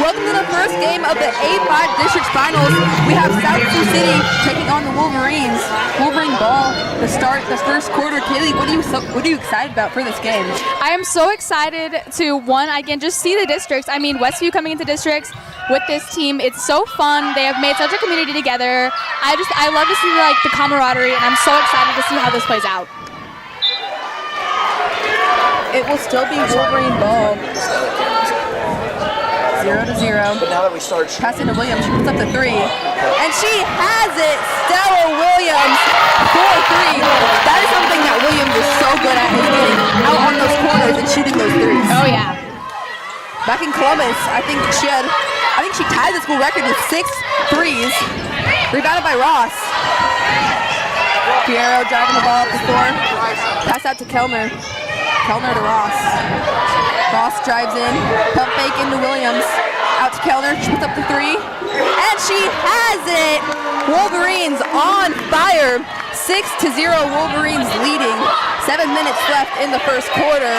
Welcome to the first game of the A5 District Finals. We have Sioux City taking on the Wolverines. Wolverine ball to start the first quarter. Kaylee, what are you excited about for this game? I am so excited to, again, just see the districts. I mean, Westview coming into districts with this team. It's so fun. They have made such a community together. I love to see the camaraderie, and I'm so excited to see how this plays out. It will still be Wolverine ball. 0-0. But now that we start... Pass into Williams, she puts up the three. And she has it! Stella Williams for three. That is something that Williams is so good at, is getting out on those corners and shooting those threes. Oh, yeah. Back in Columbus, I think she tied the school record with 6 threes. Rebounded by Ross. Piero driving the ball up the floor. Pass out to Kellner. Kellner to Ross. Ross drives in, pump fake into Williams. Out to Kellner, she puts up the three. And she has it! Wolverines on fire. 6-0, Wolverines leading. 7 minutes left in the first quarter.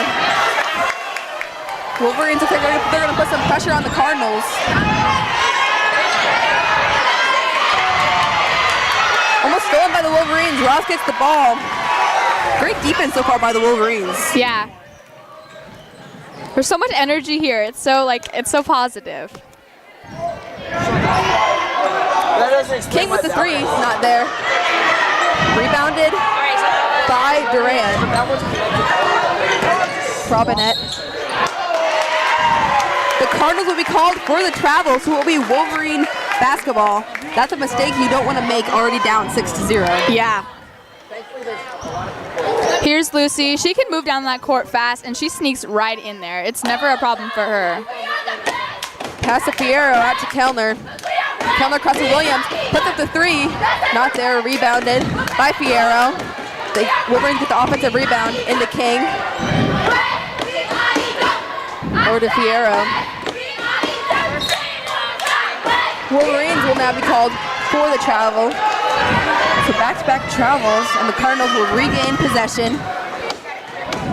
Wolverines, they're going to put some pressure on the Cardinals. Almost stolen by the Wolverines. Ross gets the ball. Great defense so far by the Wolverines. Yeah. There's so much energy here. It's so positive. King with the three, not there. Rebounded by Duran. Robinette. The Cardinals will be called for the travel, so it will be Wolverine basketball. That's a mistake you don't want to make already down 6-0. Yeah. Here's Lucy. She can move down that court fast, and she sneaks right in there. It's never a problem for her. Pass to Piero, out to Kellner. Kellner crosses Williams, puts up the three. Not there, rebounded by Piero. The Wolverines get the offensive rebound into King. Over to Piero. Wolverines will now be called for the travel. So back-to-back travels, and the Cardinals will regain possession.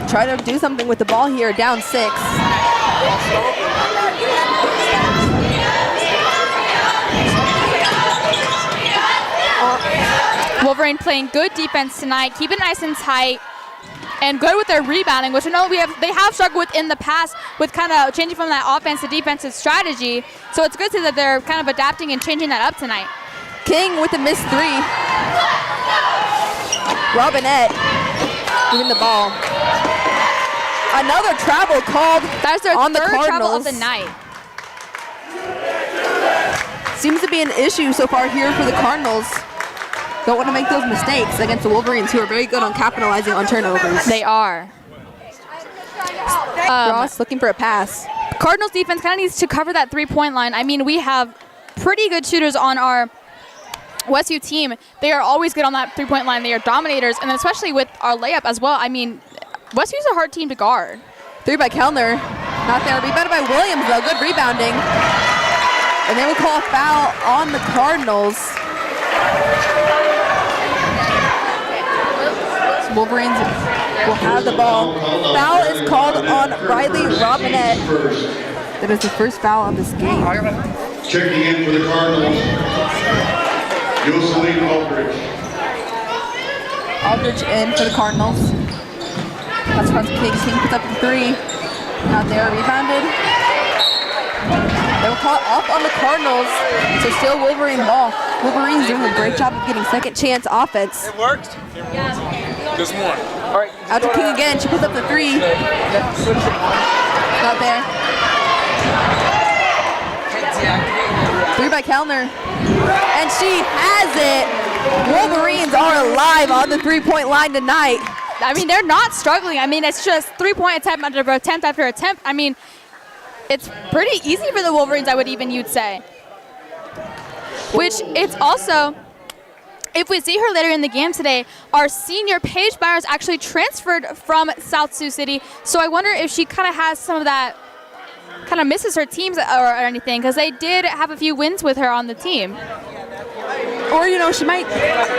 Try to do something with the ball here, down 6. Wolverine playing good defense tonight, keep it nice and tight, and good with their rebounding, which I know they have struggled with in the past with kind of changing from that offense to defensive strategy. So it's good to see that they're kind of adapting and changing that up tonight. King with a missed three. Robinette moving the ball. Another travel called That's their on the third Cardinals. travel of the night. Seems to be an issue so far here for the Cardinals. Don't want to make those mistakes against the Wolverines, who are very good on capitalizing on turnovers. They are. Ross looking for a pass. Cardinals defense kind of needs to cover that three-point line. I mean, we have pretty good shooters on our Westview team. They are always good on that three-point line. They are dominators, and then especially with our layup as well. I mean, Westview's a hard team to guard. Three by Kellner. Not there. Rebounded by Williams, though. Good rebounding. And they will call a foul on the Cardinals. Wolverines will have the ball. Foul is called on Riley Robinette. That is the first foul of this game. Checking in for the Cardinals, Jocelyn Aldridge. Aldridge in for the Cardinals. That's front King. King puts up the three. Not there, rebounded. They will call it off on the Cardinals. So still Wolverine ball. Wolverine's doing a great job of getting second chance offense. It worked? Just one. All right. Out to King again. She puts up the three. Not there. Three by Kellner. And she has it. Wolverines are alive on the three-point line tonight. I mean, they're not struggling. I mean, it's just three-point attempt after attempt. I mean, it's pretty easy for the Wolverines, you'd say. Which it's also, if we see her later in the game today, our senior Paige Byers actually transferred from South Sioux City. So I wonder if she kind of has some of that, kind of misses her teams or anything, because they did have a few wins with her on the team. Or, you know, she might,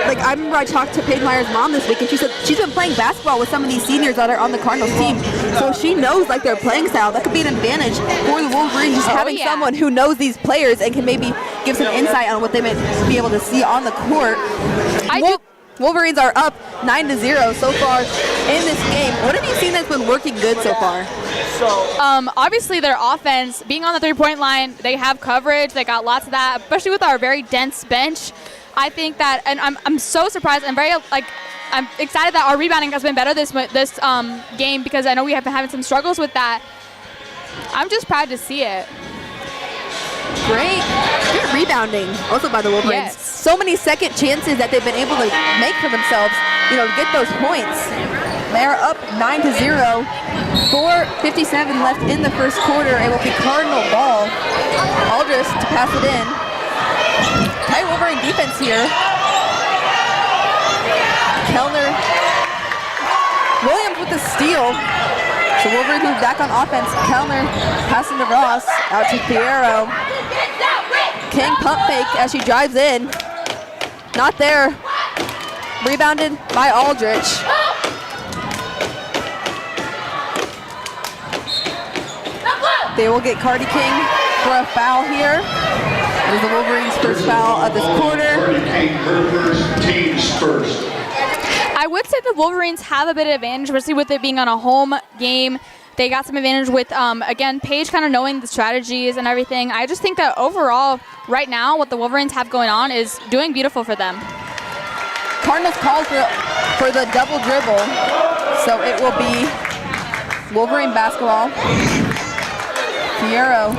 like, I remember I talked to Paige Meyer's mom this week, and she said she's been playing basketball with some of these seniors that are on the Cardinals team. So she knows like their playing style. That could be an advantage for the Wolverines, just having someone who knows these players and can maybe give some insight on what they may be able to see on the court. Wolverines are up 9-0 so far in this game. What have you seen that's been working good so far? Obviously their offense, being on the three-point line, they have coverage. They got lots of that, especially with our very dense bench. I think that, and I'm so surprised. I'm excited that our rebounding has been better this game, because I know we have been having some struggles with that. I'm just proud to see it. Great rebounding also by the Wolverines. Yes. So many second chances that they've been able to make for themselves, to get those points. They're up 9-0. 4:57 left in the first quarter. It will be Cardinal ball. Aldris to pass it in. Tight Wolverine defense here. Kellner. Williams with the steal. So Wolverines move back on offense. Kellner passing to Ross. Out to Fierro. King pump fake as she drives in. Not there. Rebounded by Aldrich. They will get Cardi King for a foul here. It is the Wolverines' first foul of this quarter. Team's first. I would say the Wolverines have a bit of advantage, especially with it being on a home game. They got some advantage with, again, Paige kind of knowing the strategies and everything. I just think that overall, right now, what the Wolverines have going on is doing beautiful for them. Cardinals called for the double dribble, so it will be Wolverine basketball. Fierro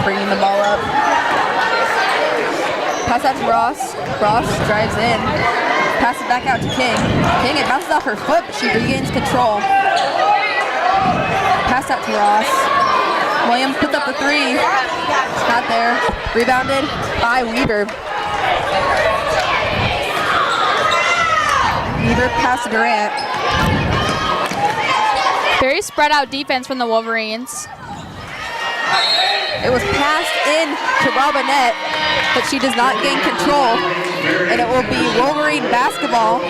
bringing the ball up. Pass out to Ross. Ross drives in. Pass it back out to King. King, it bounces off her foot, but she regains control. Pass out to Ross. Williams puts up the three. It's not there. Rebounded by Weaver. Weaver pass to Durant. Very spread out defense from the Wolverines. It was passed in to Robinette, but she does not gain control. And it will be Wolverine basketball.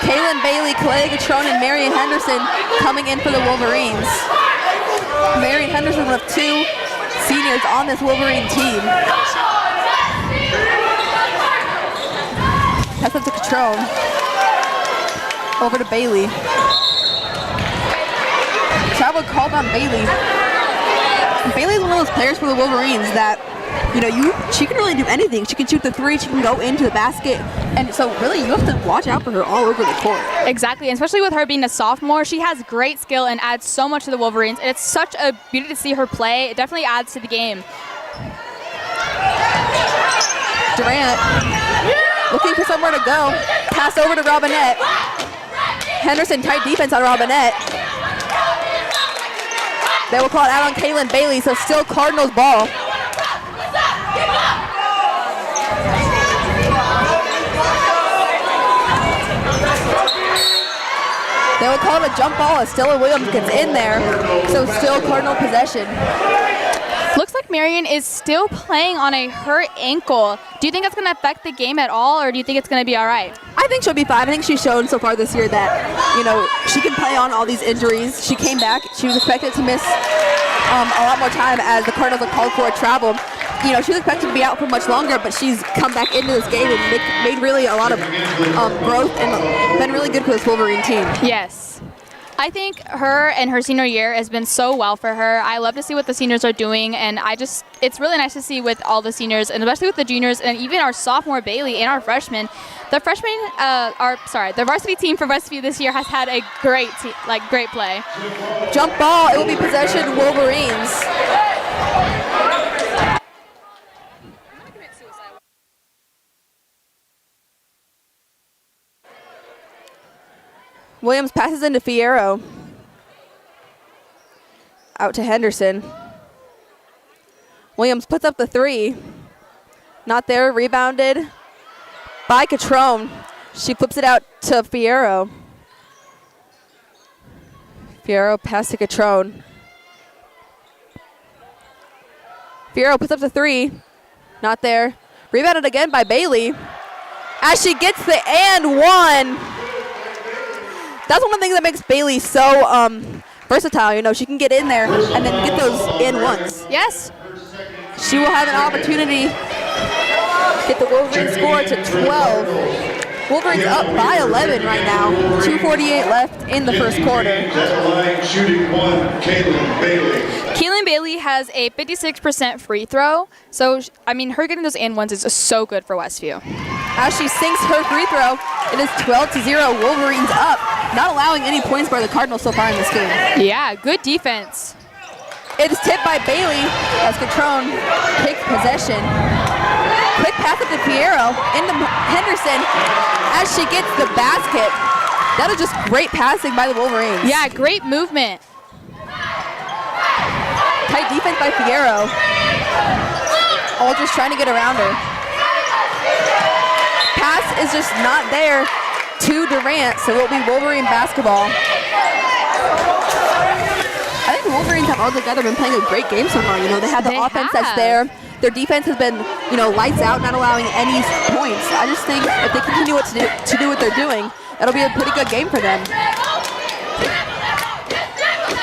Kaylin Bailey, Clay Gatrone, and Marion Henderson coming in for the Wolverines. Marion Henderson, one of two seniors on this Wolverine team. Pass up to Catrone. Over to Bailey. Travel called on Bailey. Bailey's one of those players for the Wolverines that, she can really do anything. She can shoot the three, she can go into the basket. And so really you have to watch out for her all over the court. Exactly, and especially with her being a sophomore, she has great skill and adds so much to the Wolverines. And it's such a beauty to see her play. It definitely adds to the game. Durant looking for somewhere to go. Pass over to Robinette. Henderson, tight defense on Robinette. They will call it out on Kaylin Bailey, so still Cardinals ball. They will call it a jump ball as Stella Williams gets in there, so still Cardinal possession. Looks like Marion is still playing on a hurt ankle. Do you think that's going to affect the game at all, or do you think it's going to be all right? I think she'll be fine. I think she's shown so far this year that, she can play on all these injuries. She came back. She was expected to miss a lot more time as the Cardinals have called for a travel. She was expected to be out for much longer, but she's come back into this game and made really a lot of growth and been really good for this Wolverine team. Yes. I think her and her senior year has been so well for her. I love to see what the seniors are doing, and it's really nice to see with all the seniors, and especially with the juniors, and even our sophomore Bailey and our freshmen. The varsity team for Westview this year has had a great play. Jump ball, it will be possession Wolverines. Williams passes into Fierro. Out to Henderson. Williams puts up the three. Not there, rebounded by Catrone. She flips it out to Fierro. Fierro pass to Catrone. Fierro puts up the three. Not there. Rebounded again by Bailey. As she gets the and one. That's one of the things that makes Bailey so versatile. You know, she can get in there and then get those in once. Yes. She will have an opportunity to get the Wolverines score to 12. Wolverines up by 11 right now. 2:48 left in the first quarter. At line shooting one, Kaylin Bailey. Keelan Bailey has a 56% free throw. So, I mean, her getting those and ones is so good for Westview. As she sinks her free throw, it is 12-0. Wolverines up, not allowing any points by the Cardinals so far in this game. Yeah, good defense. It is tipped by Bailey as Catrone takes possession. Quick pass up to Piero into Henderson as she gets the basket. That is just great passing by the Wolverines. Yeah, great movement. Tight defense by Piero. Aldridge trying to get around her. Pass is just not there to Durant, so it'll be Wolverine basketball. I think the Wolverines have altogether been playing a great game so far. You know, they have the offense that's there. Their defense has been, you know, lights out, not allowing any points. I just think if they continue to do what they're doing, it'll be a pretty good game for them.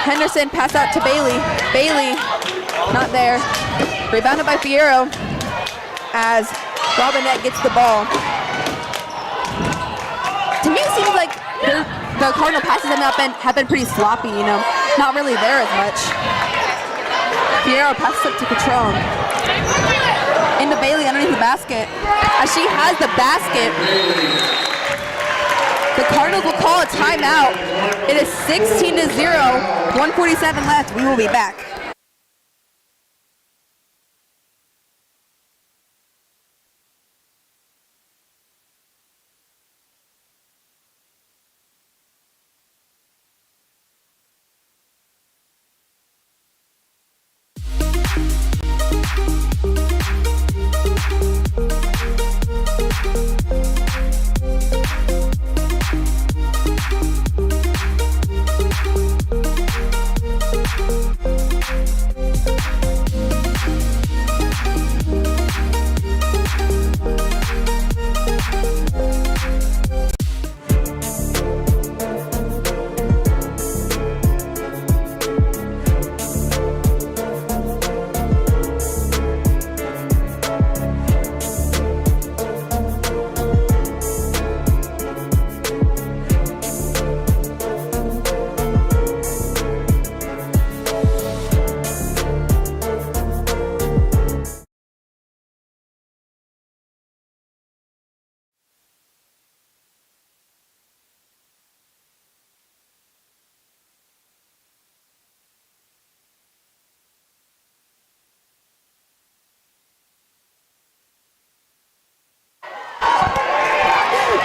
Henderson pass out to Bailey. Bailey, not there. Rebounded by Fierro as Robinette gets the ball. To me, it seems like the Cardinal passes have been pretty sloppy, you know, not really there as much. Fierro passes up to Catrone. Into Bailey underneath the basket. As she has the basket, the Cardinals will call a timeout. It is 16-0, 1:47 left. We will be back.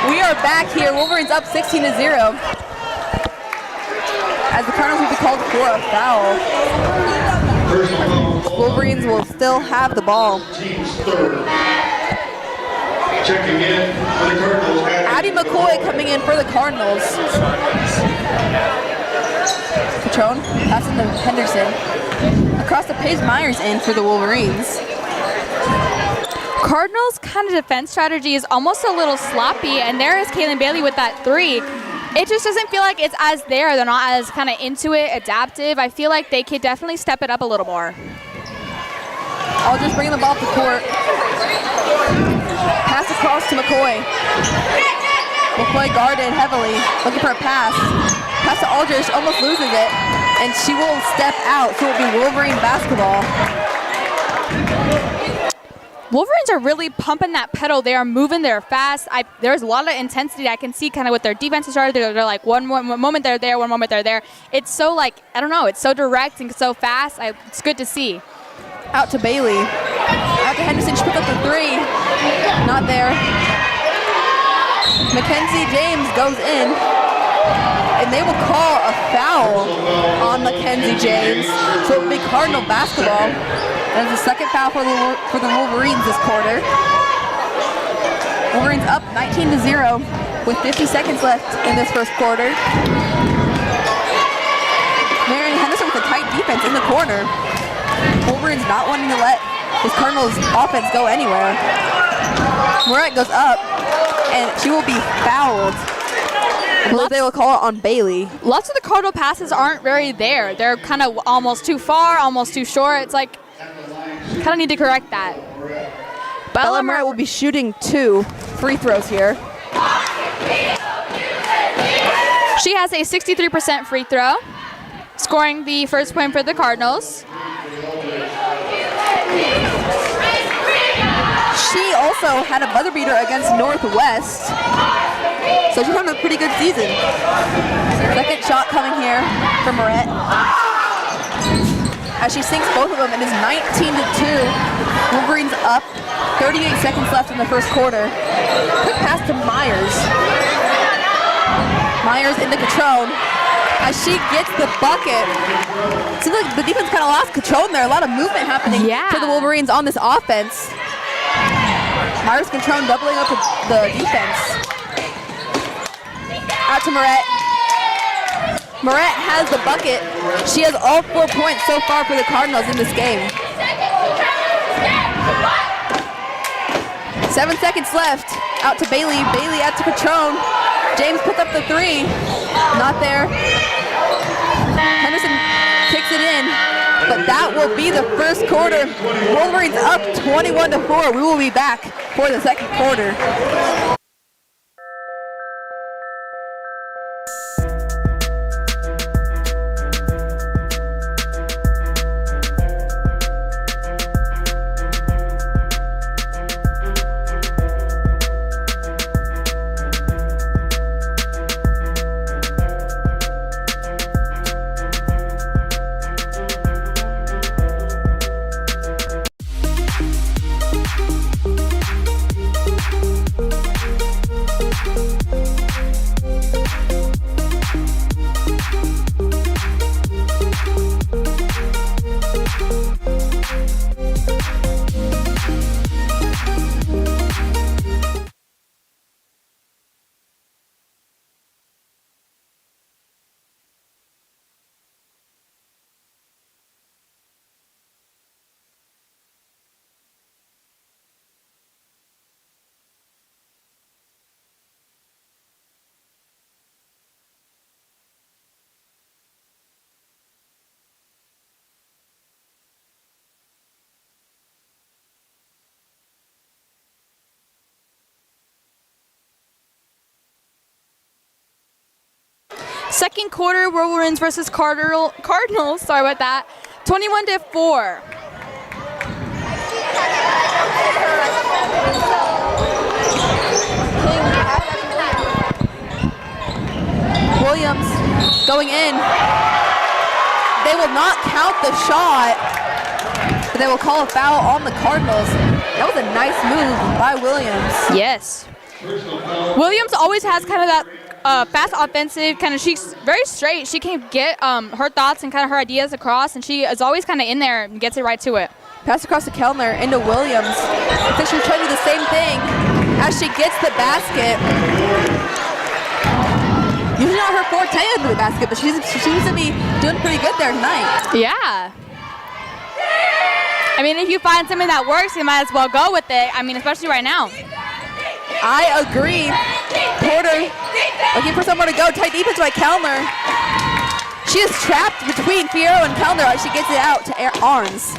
We are back here. Wolverines up 16-0. As the Cardinals will be called for a foul. Wolverines will still have the ball. Team's third. Checking in for the Cardinals. Addie McCoy coming in for the Cardinals. Catrone passing to Henderson. Across the page, Myers in for the Wolverines. Cardinals' kind of defense strategy is almost a little sloppy, and there is Kaylin Bailey with that three. It just doesn't feel like it's as there. They're not as kind of into it, adaptive. I feel like they could definitely step it up a little more. I'll just bring the ball up the court. Pass across to McCoy. McCoy guarded heavily, looking for a pass. Pass to Aldridge, almost loses it, and she will step out, so it will be Wolverine basketball. Wolverines are really pumping that pedal. They are moving, they're fast. There's a lot of intensity I can see kind of with their defensive starter. They're like one moment they're there, one moment they're there. It's so like, I don't know, it's so direct and so fast. It's good to see. Out to Bailey. Out to Henderson, she puts up the three. Not there. Mackenzie James goes in. And they will call a foul on Mackenzie James. So it will be Cardinal basketball. That's the second foul for the Wolverines this quarter. Wolverines up 19-0 with 50 seconds left in this first quarter. Marion Henderson with a tight defense in the corner. Wolverines not wanting to let this Cardinals offense go anywhere. Moret goes up, and she will be fouled. I believe they will call it on Bailey. Lots of the Cardinal passes aren't very there. They're kind of almost too far, almost too short. It's like, kind of need to correct that. Bella Moret will be shooting 2 free throws here. She has a 63% free throw, scoring the first point for the Cardinals. She also had a buzzer beater against Northwest, so she's having a pretty good season. Second shot coming here for Moret. As she sinks both of them, it is 19-2. Wolverines up, 38 seconds left in the first quarter. Quick pass to Myers. Myers into Catrone. As she gets the bucket. Seems like the defense kind of lost Catrone there. A lot of movement happening for the Wolverines on this offense. Myers Catrone doubling up the defense. Out to Moret. Moret has the bucket. She has all 4 points so far for the Cardinals in this game. 7 seconds left. Out to Bailey. Bailey out to Catrone. James puts up the 3. Not there. Henderson kicks it in. But that will be the first quarter. Wolverines up 21-4. We will be back for the second quarter. Second quarter, Wolverines versus Cardinals. Sorry about that. 21-4. Williams going in. They will not count the shot, but they will call a foul on the Cardinals. That was a nice move by Williams. Yes. Williams always has kind of that fast offensive, kind of, she's very straight. She can get her thoughts and kind of her ideas across, and she is always kind of in there and gets it right to it. Pass across to Kellner, into Williams. I think she's trying to do the same thing as she gets the basket. Usually not her forte under the basket, but she seems to be doing pretty good there tonight. Yeah. I mean, if you find something that works, you might as well go with it. I mean, especially right now. I agree. Porter looking for somewhere to go. Tight defense by Kellner. She is trapped between Fierro and Kellner as she gets it out to Arns.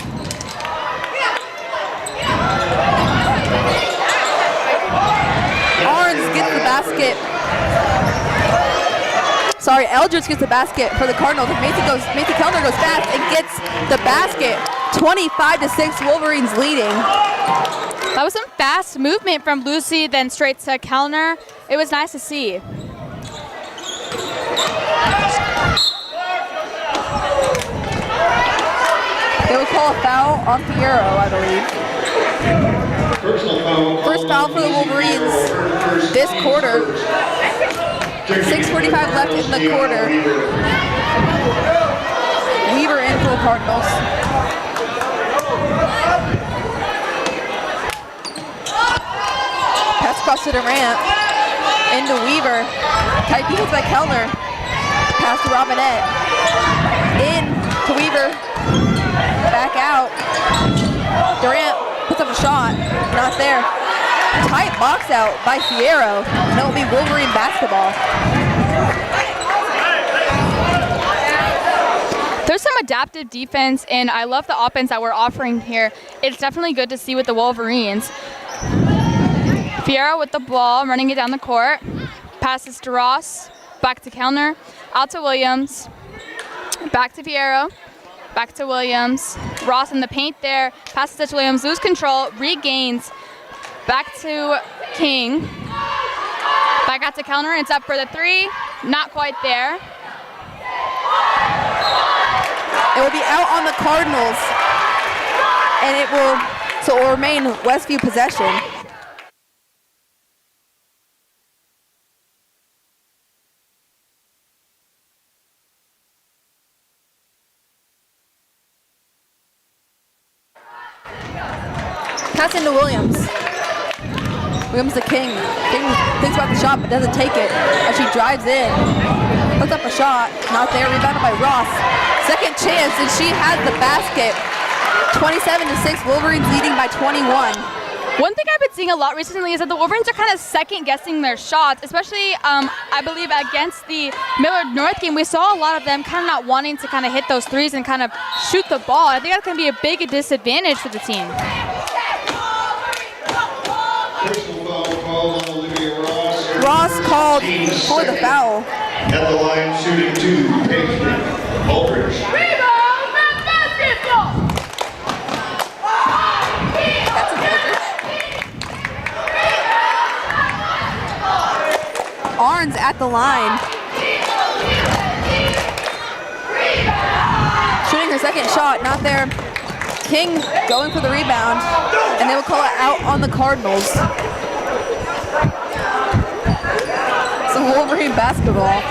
Arns gets the basket. Sorry, Eldridge gets the basket for the Cardinals. Macy Kellner goes fast and gets the basket. 25-6, Wolverines leading. That was some fast movement from Lucy, then straight to Kellner. It was nice to see. They will call a foul on Fierro, I believe. First foul for the Wolverines this quarter. 6:45 left in the quarter. Weaver in for the Cardinals. Pass across to Durant. Into Weaver. Tight defense by Kellner. Pass to Robinette. In to Weaver. Back out. Durant puts up a shot. Not there. Tight box out by Fierro. And it will be Wolverine basketball. adaptive defense, and I love the offense that we're offering here. It's definitely good to see with the Wolverines. Fierro with the ball, running it down the court. Passes to Ross, back to Kellner, out to Williams, back to Fierro, back to Williams. Ross in the paint there, passes to Williams, lose control, regains, back to King. Back out to Kellner, and it's up for the three. Not quite there. It will be out on the Cardinals, and it will remain Westview possession. Pass into Williams. Williams to King. King thinks about the shot but doesn't take it as she drives in. Puts up a shot, not there, rebounded by Ross. Second chance, and she has the basket. 27-6, Wolverines leading by 21. One thing I've been seeing a lot recently is that the Wolverines are kind of second-guessing their shots, especially, I believe, against the Millard North game. We saw a lot of them kind of not wanting to kind of hit those threes and kind of shoot the ball. I think that's going to be a big disadvantage for the team. Ross called for the foul. At the line, shooting 2, Paisley, Aldridge. Arns at the line. Shooting her second shot, not there. King going for the rebound, and they will call it out on the Cardinals. So Wolverine basketball.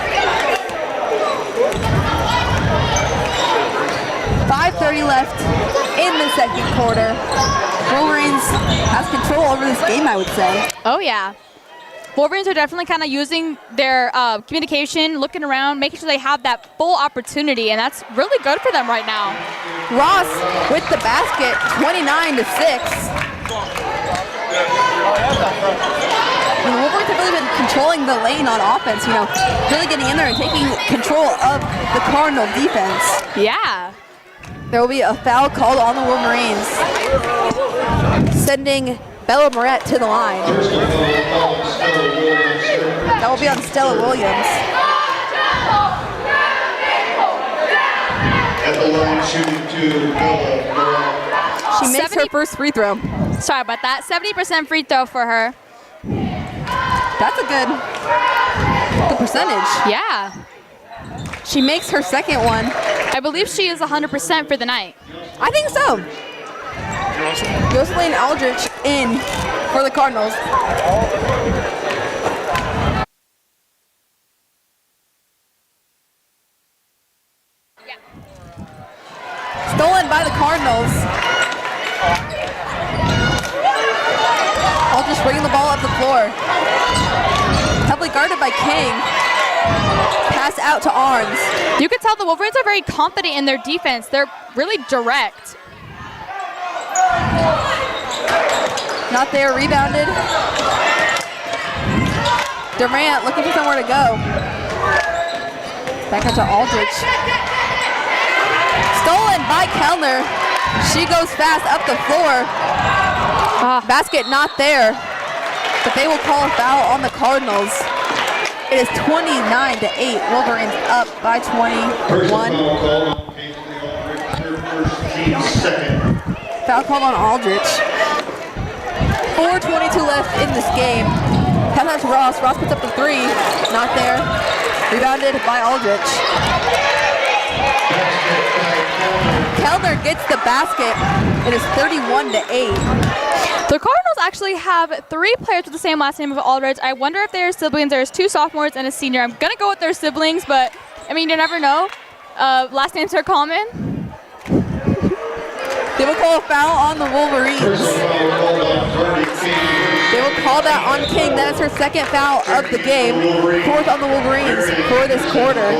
5:30 left in the second quarter. Wolverines has control over this game, I would say. Oh, yeah. Wolverines are definitely kind of using their communication, looking around, making sure they have that full opportunity, and that's really good for them right now. Ross with the basket, 29-6. And the Wolverines have really been controlling the lane on offense, really getting in there and taking control of the Cardinal defense. Yeah. There will be a foul called on the Wolverines, sending Bella Moret to the line. That will be on Stella Williams. At the line, shooting 2, Bella Moret. She makes her first free throw. Sorry about that. 70% free throw for her. That's a good percentage. Yeah. She makes her second one. I believe she is 100% for the night. I think so. Jocelyn Aldrich in for the Cardinals. Stolen by the Cardinals. Aldrich bringing the ball up the floor. Heavily guarded by King. Pass out to Arns. You can tell the Wolverines are very confident in their defense. They're really direct. Not there, rebounded. Durant looking for somewhere to go. Back out to Aldrich. Stolen by Kellner. She goes fast up the floor. Basket not there, but they will call a foul on the Cardinals. It is 29-8. Wolverines up by 21. Foul called on Aldrich. 4:22 left in this game. Pass out to Ross. Ross puts up the three. Not there. Rebounded by Aldrich. Kellner gets the basket. It is 31-8. The Cardinals actually have 3 players with the same last name of Aldrich. I wonder if they're siblings. There's 2 sophomores and a senior. I'm going to go with their siblings, but, I mean, you never know. Last names are common. They will call a foul on the Wolverines. They will call that on King. That is her second foul of the game. 4th on the Wolverines for this quarter.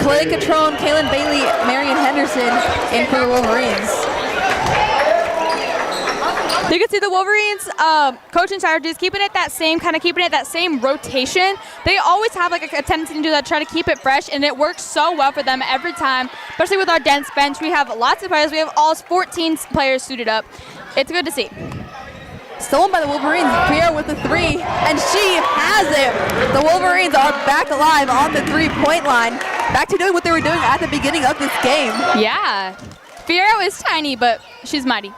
Clay Catrone, Kaylin Bailey, Marion Henderson in for the Wolverines. You can see the Wolverines coaching strategies, keeping it that same rotation. They always have like a tendency to do that, try to keep it fresh, and it works so well for them every time, especially with our dense bench. We have lots of players. We have all 14 players suited up. It's good to see. Stolen by the Wolverines. Pierre with the 3, and she has it. The Wolverines are back alive on the 3-point line. Back to doing what they were doing at the beginning of this game. Yeah. Fierro is tiny, but she's mighty.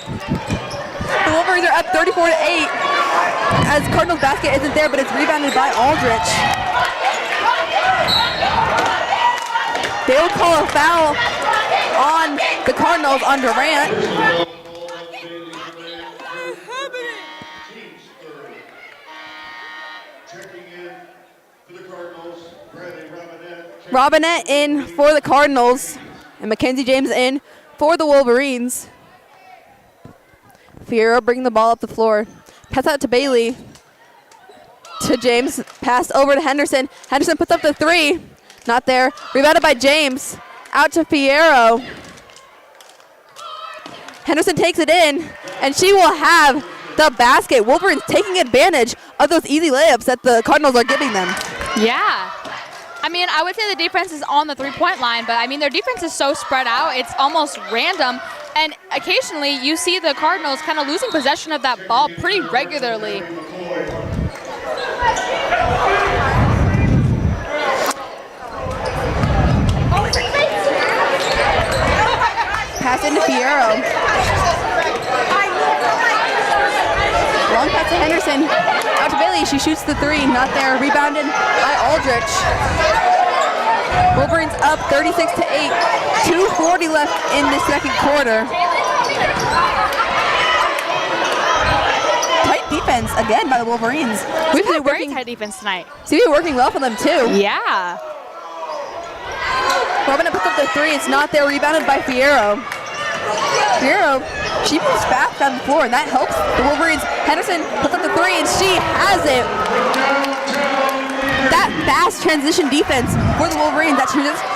The Wolverines are up 34-8 as Cardinals basket isn't there, but it's rebounded by Aldrich. They will call a foul on the Cardinals on Durant. Robinette in for the Cardinals, and Mackenzie James in for the Wolverines. Fierro bringing the ball up the floor. Pass out to Bailey. To James. Pass over to Henderson. Henderson puts up the 3. Not there. Rebounded by James. Out to Fierro. Henderson takes it in, and she will have the basket. Wolverines taking advantage of those easy layups that the Cardinals are giving them. Yeah. I mean, I would say the defense is on the 3-point line, but I mean, their defense is so spread out, it's almost random. And occasionally, you see the Cardinals kind of losing possession of that ball pretty regularly. Pass into Fierro. Long pass to Henderson. Out to Bailey. She shoots the 3. Not there. Rebounded by Aldrich. Wolverines up 36-8. 2:40 left in the second quarter. Tight defense again by the Wolverines. We've had very tight defense tonight. Seems to be working well for them too. Yeah. Robin puts up the 3. It's not there. Rebounded by Fierro. Fierro, she moves fast down the floor, and that helps the Wolverines. Henderson puts up the 3, and she has it. That fast transition defense for the Wolverines, that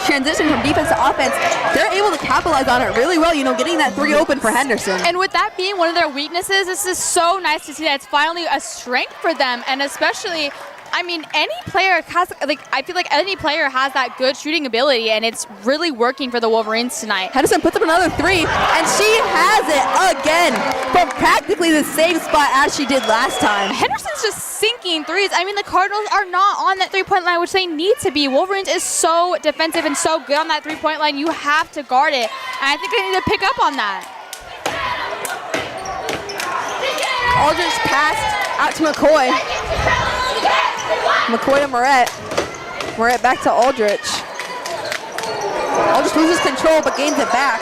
transition from defense to offense, they're able to capitalize on it really well, you know, getting that 3 open for Henderson. And with that being one of their weaknesses, this is so nice to see that it's finally a strength for them, and especially, I mean, any player has, like, I feel like any player has that good shooting ability, and it's really working for the Wolverines tonight. Henderson puts up another 3, and she has it again from practically the same spot as she did last time. Henderson's just sinking threes. I mean, the Cardinals are not on that 3-point line, which they need to be. Wolverines is so defensive and so good on that 3-point line. You have to guard it, and I think they need to pick up on that. Aldrich passed out to McCoy. McCoy to Moret. Moret back to Aldrich. Aldrich loses control but gains it back.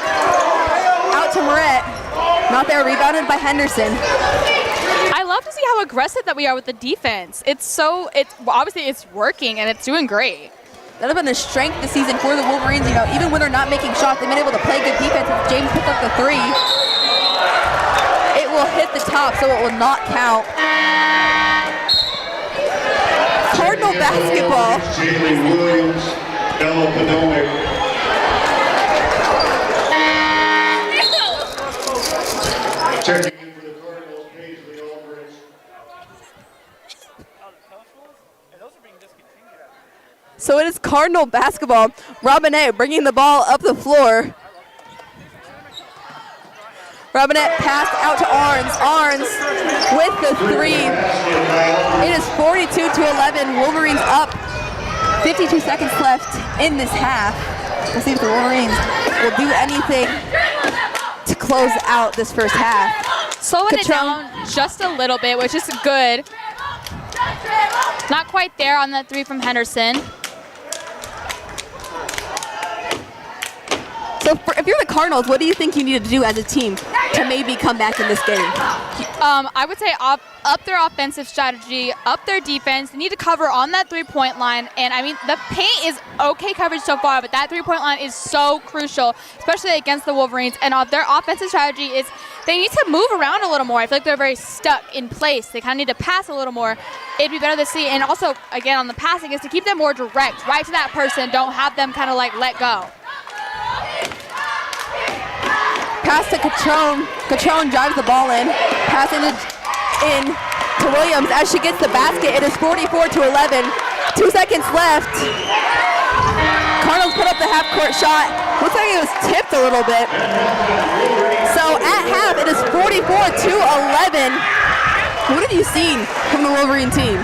Out to Moret. Not there, rebounded by Henderson. I love to see how aggressive that we are with the defense. Obviously it's working and it's doing great. That has been a strength this season for the Wolverines. You know, even when they're not making shots, they've been able to play good defense. James puts up the 3. It will hit the top, so it will not count. Cardinal basketball. Jalen Williams, Ella Potomac. Checking in for the Cardinals, Paisley Aldrich. So it is Cardinal basketball. Robinette bringing the ball up the floor. Robinette passed out to Arns. Arns with the 3. It is 42-11. Wolverines up. 52 seconds left in this half. We'll see if the Wolverines will do anything to close out this first half. Slowing it down just a little bit, which is good. Not quite there on that 3 from Henderson. So if you're the Cardinals, what do you think you need to do as a team to maybe come back in this game? I would say up their offensive strategy, up their defense. They need to cover on that 3-point line. And I mean, the paint is okay coverage so far, but that 3-point line is so crucial, especially against the Wolverines. And their offensive strategy is they need to move around a little more. I feel like they're very stuck in place. They kind of need to pass a little more. It'd be better to see. And also, again, on the passing is to keep them more direct, right to that person. Don't have them kind of like let go. Pass to Catrone. Catrone drives the ball in. Pass in to Williams as she gets the basket. It is 44-11. 2 seconds left. Cardinals put up the half-court shot. Looks like it was tipped a little bit. So at half, it is 44-11. What have you seen from the Wolverine team?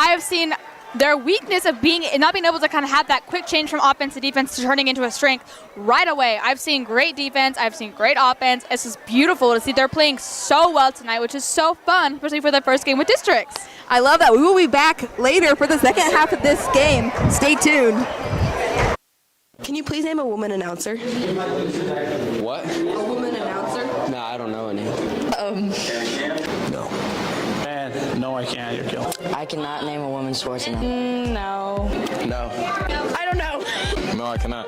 I have seen their weakness of not being able to kind of have that quick change from offense to defense to turning into a strength right away. I've seen great defense. I've seen great offense. It's just beautiful to see. They're playing so well tonight, which is so fun, especially for their first game with districts. I love that. We will be back later for the second half of this game. Stay tuned. Can you please name a woman announcer? What? A woman announcer? Nah, I don't know any. No. Man, no, I can't. You're killing. I cannot name a women's sports announcer. No. No. I don't know. No, I cannot.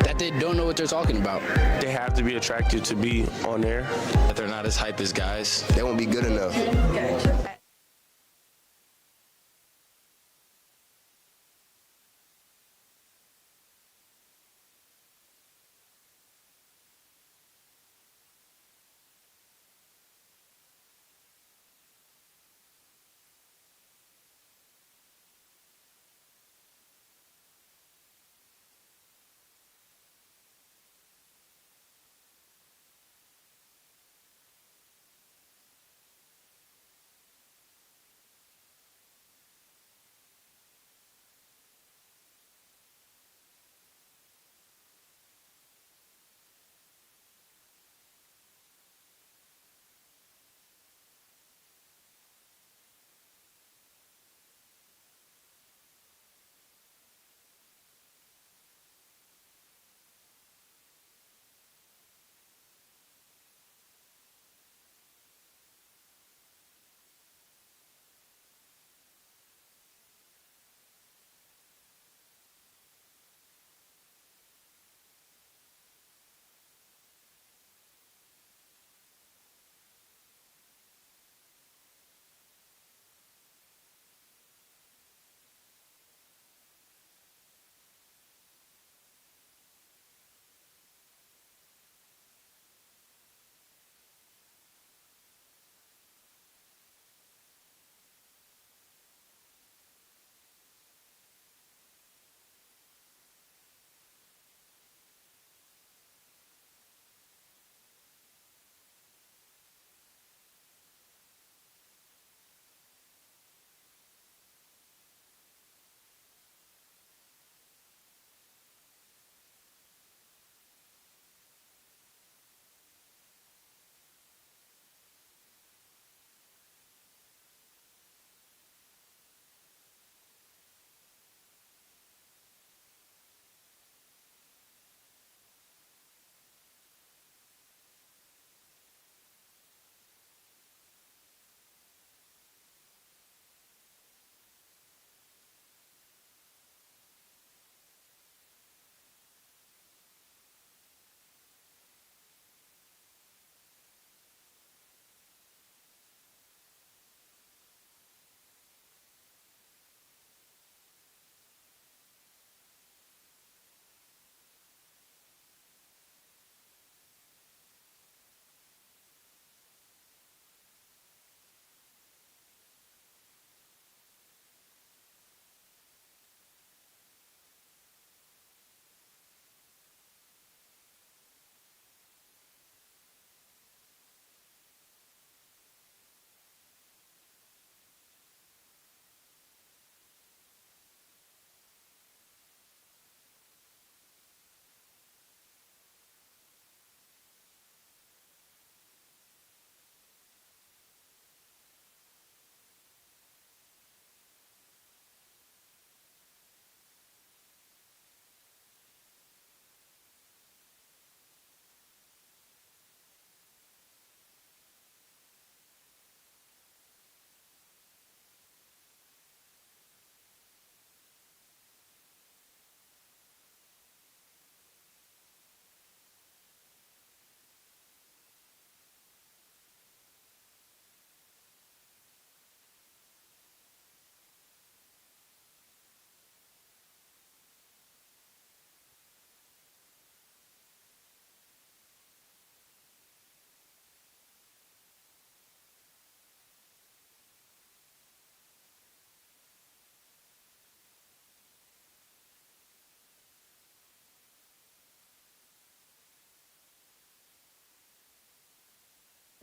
That they don't know what they're talking about. They have to be attracted to be on there. That they're not as hype as guys. They won't be good enough.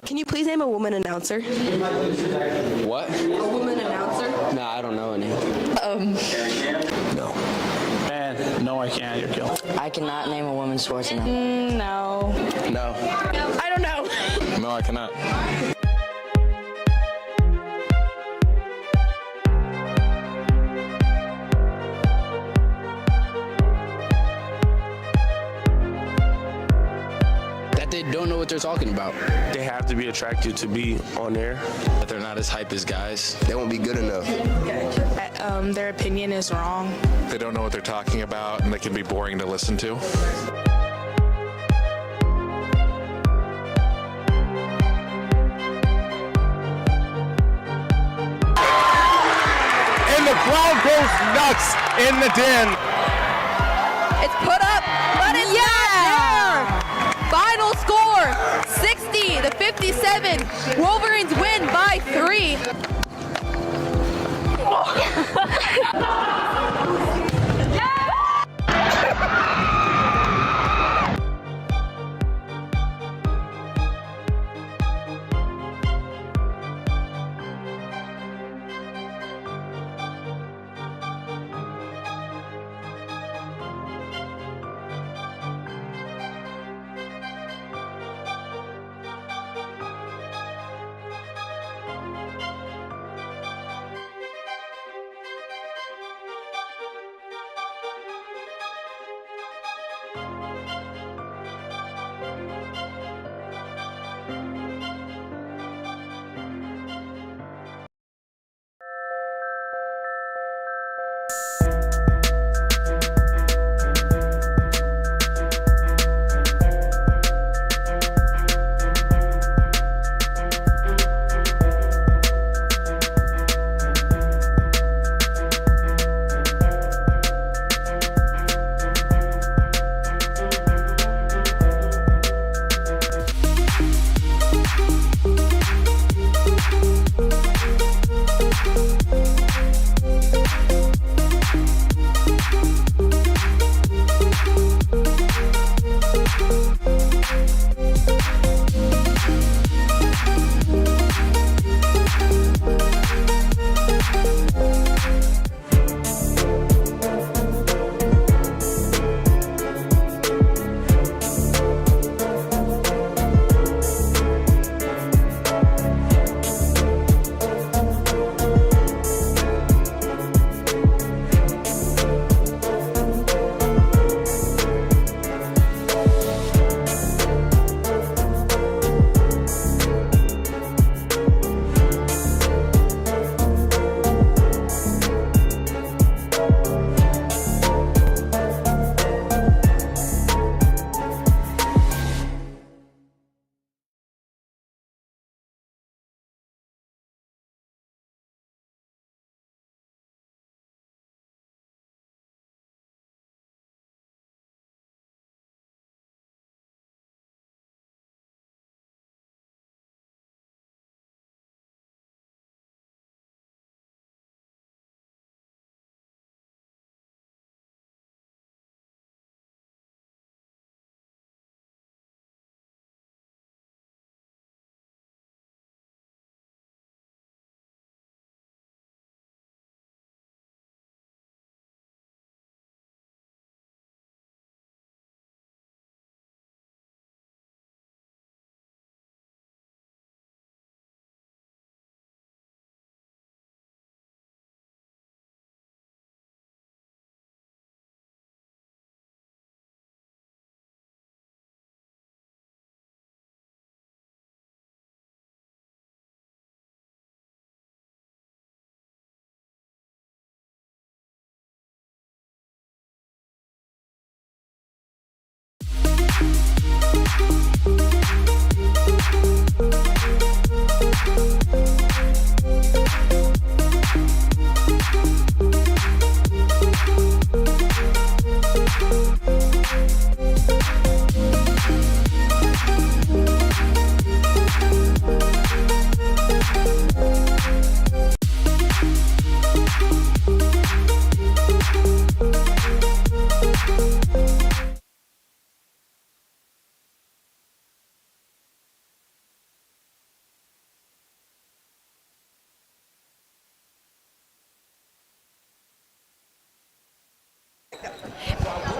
Can you please name a woman announcer? What? A woman announcer? Nah, I don't know any. No. And no, I can't. You're killed. I cannot name a woman sports announcer. No. No. I don't know. No, I cannot. That they don't know what they're talking about. They have to be attractive to be on there. That they're not as hype as guys. They won't be good enough. Their opinion is wrong. They don't know what they're talking about, and they can be boring to listen to. And the crowd goes nuts in the den. It's put up, but it's not there. Final score, 60-57. Wolverines win by 3.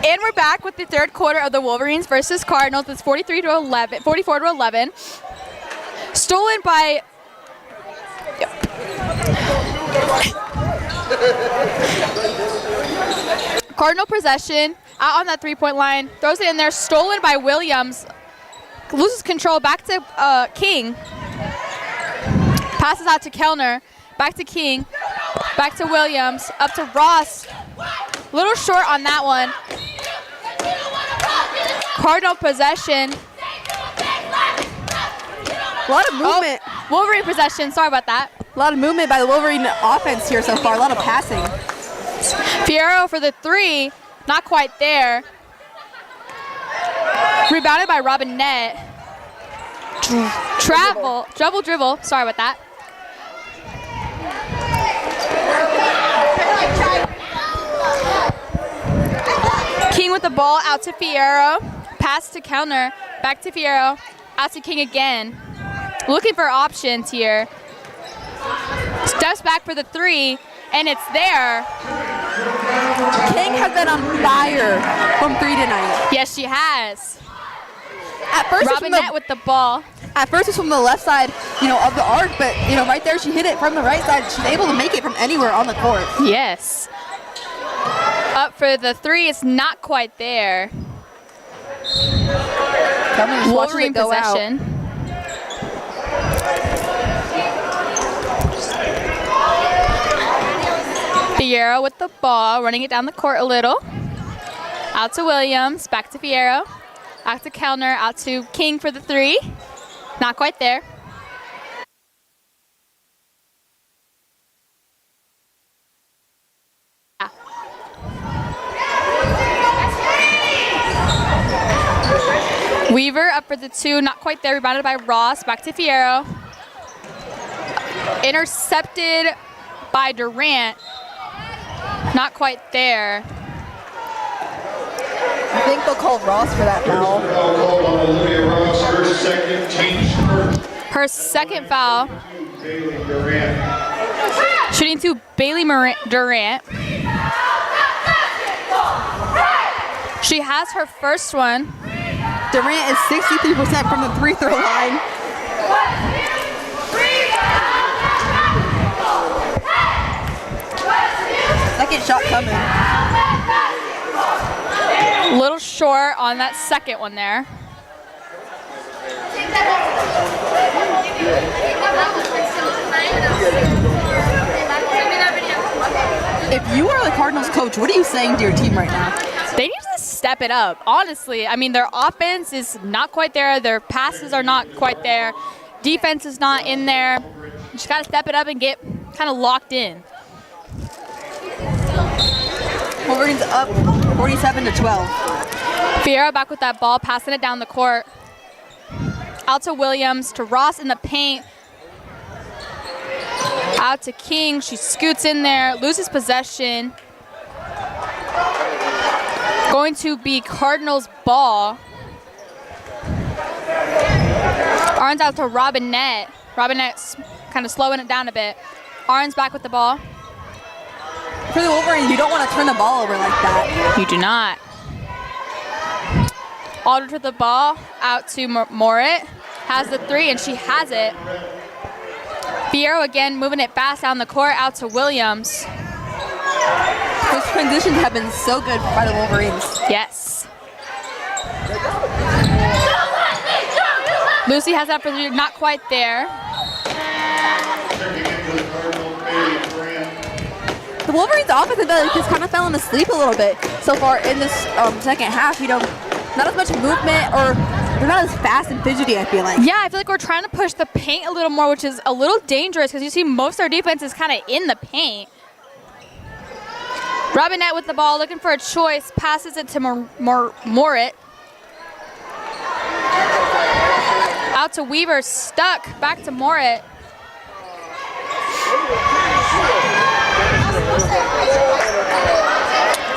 And we're back with the third quarter of the Wolverines versus Cardinals. It's 44 to 11. Stolen by Cardinal possession, out on that three-point line, throws it in there, stolen by Williams, loses control, back to King, passes out to Kellner, back to King, back to Williams, up to Ross, little short on that one. Cardinal possession. A lot of movement. Oh, Wolverine possession, sorry about that. A lot of movement by the Wolverine offense here so far. A lot of passing. Fierro for the three, not quite there. Rebounded by Robinette. Dribble, sorry about that. King with the ball, out to Fierro. Pass to Kellner, back to Fierro, out to King again. Looking for options here. Steps back for the three, and it's there. King has been on fire from three tonight. Yes, she has. At first, Robinette with the ball. At first, it's from the left side, of the arc, but right there, she hit it from the right side. She's able to make it from anywhere on the court. Yes. Up for the three, it's not quite there. Wolverine possession. Fierro with the ball, running it down the court a little. Out to Williams, back to Fierro. Out to Kellner, out to King for the three. Not quite there. Weaver up for the two, not quite there, rebounded by Ross, back to Fierro. Intercepted by Durant, not quite there. I think they'll call Ross for that foul. Her second foul. Shooting to Bailey Durant. She has her first one. Durant is 63% from the free throw line. Second shot coming. Little short on that second one there. If you are the Cardinals coach, what are you saying to your team right now? They need to step it up, honestly. I mean, their offense is not quite there. Their passes are not quite there. Defense is not in there. You just got to step it up and get kind of locked in. Wolverines up 47-12. Fierro back with that ball, passing it down the court. Out to Williams, to Ross in the paint. Out to King, she scoots in there, loses possession. Going to be Cardinals ball. Arns out to Robinette. Robinette's kind of slowing it down a bit. Arns back with the ball. For the Wolverines, you don't want to turn the ball over like that. You do not. Aldridge with the ball, out to Morit. Has the three, and she has it. Fierro again, moving it fast down the court, out to Williams. Those transitions have been so good by the Wolverines. Yes. Lucy has that for three, not quite there. The Wolverines' offense has kind of fallen asleep a little bit so far in this second half. Not as much movement, or they're not as fast and fidgety, I feel like. Yeah, I feel like we're trying to push the paint a little more, which is a little dangerous because you see most of our defense is kind of in the paint. Robinette with the ball, looking for a choice, passes it to Morit. Out to Weaver, stuck, back to Morit.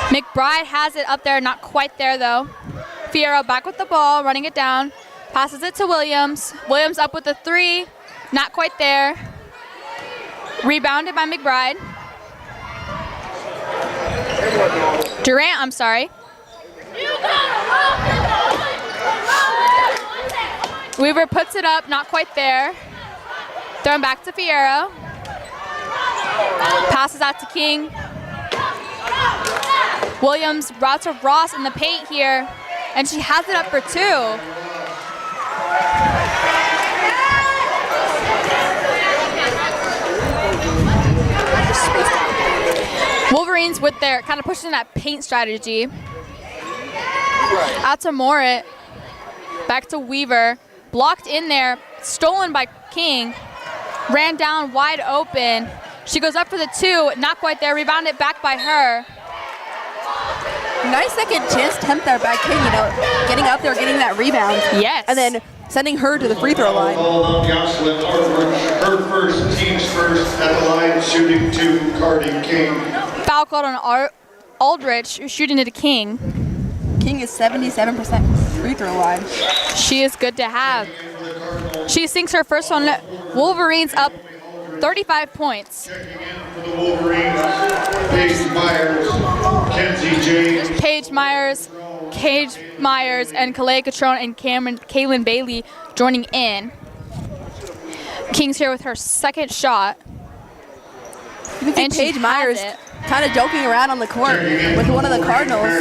McBride has it up there, not quite there though. Fierro back with the ball, running it down. Passes it to Williams. Williams up with the three, not quite there. Rebounded by McBride. Durant, I'm sorry. Weaver puts it up, not quite there. Thrown back to Fierro. Passes out to King. Williams routes to Ross in the paint here, and she has it up for 2. Wolverines with their kind of pushing that paint strategy. Out to Morit. Back to Weaver. Blocked in there. Stolen by King. Ran down wide open. She goes up for the 2. Not quite there. Rebounded back by her. Nice second chance attempt there by King, you know, getting up there, getting that rebound. Yes. And then sending her to the free throw line. Her first, team's first at the line, shooting 2, Cardi King. Foul called on Aldrich, shooting to King. King is 77% free throw line. She is good to have. She sinks her first one. Wolverines up 35 points. Checking in for the Wolverines, Paige Myers, Kenzie James. Paige Myers, and Kalea Catrone and Kaylin Bailey joining in. King's here with her second shot. You can see Paige Myers kind of joking around on the court with one of the Cardinals.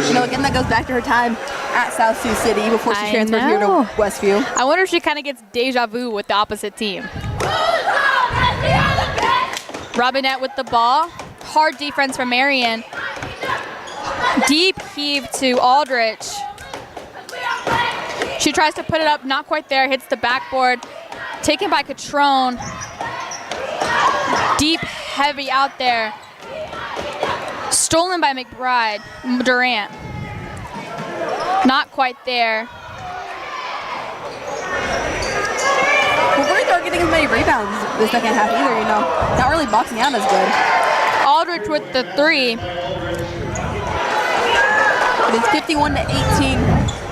You know, again, that goes back to her time at South Sioux City before she transferred here to Westview. I wonder if she kind of gets deja vu with the opposite team. Robinette with the ball. Hard defense from Marion. Deep heave to Aldrich. She tries to put it up, not quite there, hits the backboard. Taken by Catrone. Deep, heavy out there. Stolen by Durant. Not quite there. Wolverines aren't getting as many rebounds the second half either, you know. Not really boxing out as good. Aldrich with the 3. It's 51-18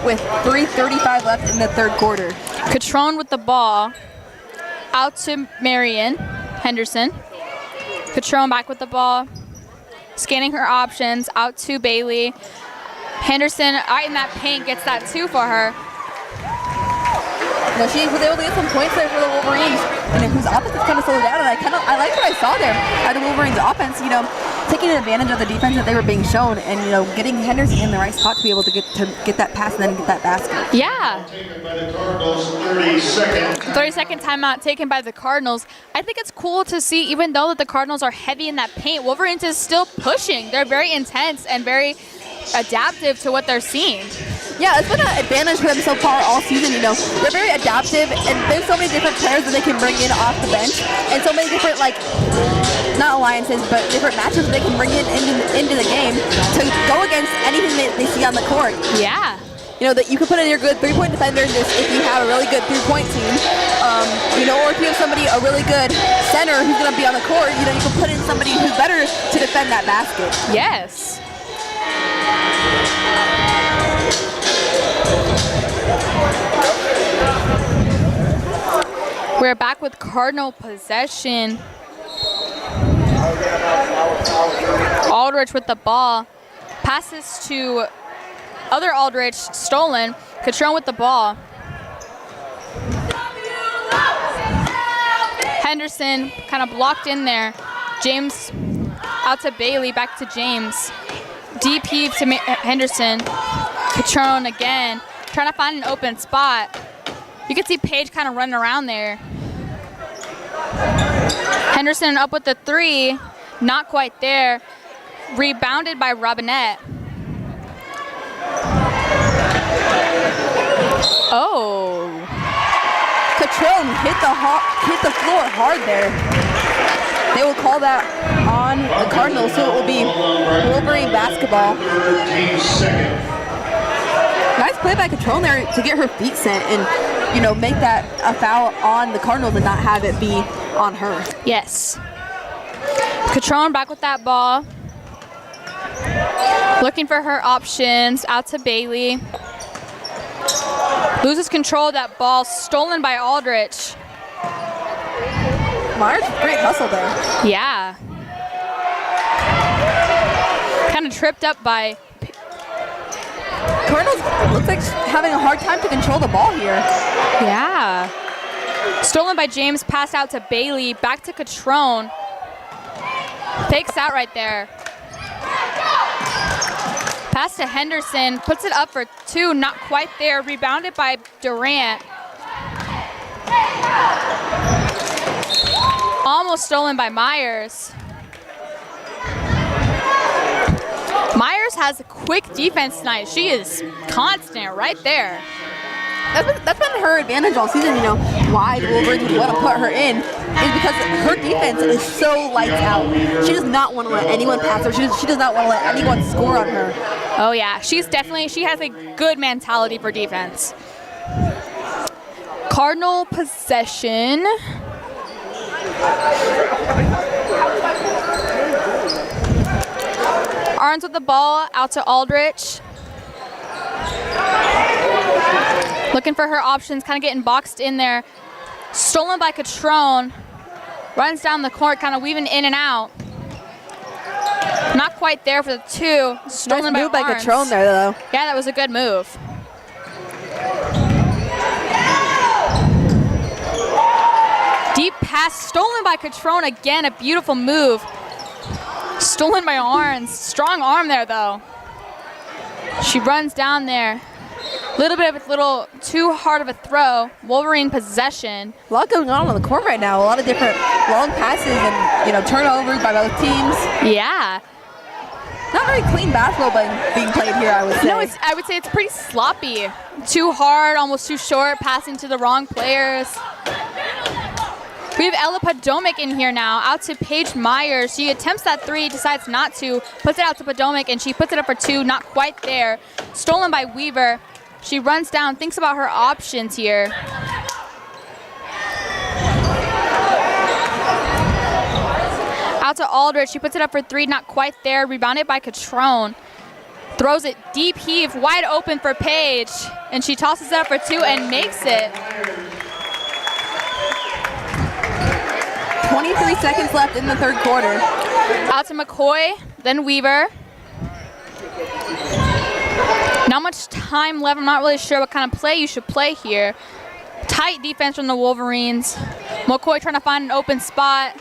with 3:35 left in the third quarter. Catrone with the ball. Out to Marion Henderson. Catrone back with the ball. Scanning her options. Out to Bailey. Henderson right in that paint gets that 2 for her. You know, she was able to get some points there for the Wolverines, you know, whose offense is kind of slowed down, and I like what I saw there out of the Wolverines' offense. You know, taking advantage of the defense that they were being shown, and you know, getting Henderson in the right spot to be able to get that pass and then get that basket. Yeah. Taken by the Cardinals, 30-second timeout taken by the Cardinals. I think it's cool to see, even though that the Cardinals are heavy in that paint, Wolverines is still pushing. They're very intense and very adaptive to what they're seeing. Yeah, it's been an advantage for them so far all season. You know, they're very adaptive, and there's so many different players that they can bring in off the bench, and so many different, like, not alliances, but different matches that they can bring into the game to go against anything that they see on the court. Yeah. You know, that you can put in your good three-point defender if you have a really good three-point team. You know, or if you have somebody, a really good center who's going to be on the court, you know, you can put in somebody who's better to defend that basket. Yes. We're back with Cardinal possession. Aldrich with the ball. Passes to other Aldrich, stolen. Catrone with the ball. Henderson kind of blocked in there. James out to Bailey, back to James. Deep heave to Henderson. Catrone again, trying to find an open spot. You can see Paige kind of running around there. Henderson up with the 3, not quite there. Rebounded by Robinette. Oh. Catrone hit the floor hard there. They will call that on the Cardinals, so it will be Wolverine basketball. Nice play by Catrone there to get her feet set and, you know, make that a foul on the Cardinals and not have it be on her. Yes. Catrone back with that ball. Looking for her options. Out to Bailey. Loses control of that ball. Stolen by Aldrich. Myers, great hustle there. Yeah. Kind of tripped up by Cardinals looks like having a hard time to control the ball here. Yeah. Stolen by James, passed out to Bailey, back to Catrone. Fakes out right there. Pass to Henderson, puts it up for 2, not quite there. Rebounded by Durant. Almost stolen by Myers. Myers has a quick defense tonight. She is constant right there. That's been her advantage all season, you know, why the Wolverines would want to put her in is because her defense is so lights out. She does not want to let anyone pass her. She does not want to let anyone score on her. Oh yeah, she has a good mentality for defense. Cardinal possession. Arns with the ball, out to Aldrich. Looking for her options, kind of getting boxed in there. Stolen by Catrone. Runs down the court, kind of weaving in and out. Not quite there for the 2. Stolen nice move by Arns. Catrone there, though. Yeah, that was a good move. Deep pass, stolen by Catrone again, a beautiful move. Stolen by Arns. Strong arm there, though. She runs down there. Little too hard of a throw. Wolverine possession. A lot going on the court right now. A lot of different long passes and, you know, turnovers by both teams. Yeah. Not very clean basketball being played here, I would say. No, I would say it's pretty sloppy. Too hard, almost too short, passing to the wrong players. We have Ella Podomic in here now, out to Paige Myers. She attempts that 3, decides not to, puts it out to Podomic, and she puts it up for 2, not quite there. Stolen by Weaver. She runs down, thinks about her options here. Out to Aldrich, she puts it up for 3, not quite there. Rebounded by Catrone. Throws it deep heave, wide open for Paige, and she tosses it up for 2 and makes it. 23 seconds left in the third quarter. Out to McCoy, then Weaver. Not much time left. I'm not really sure what kind of play you should play here. Tight defense from the Wolverines. McCoy trying to find an open spot.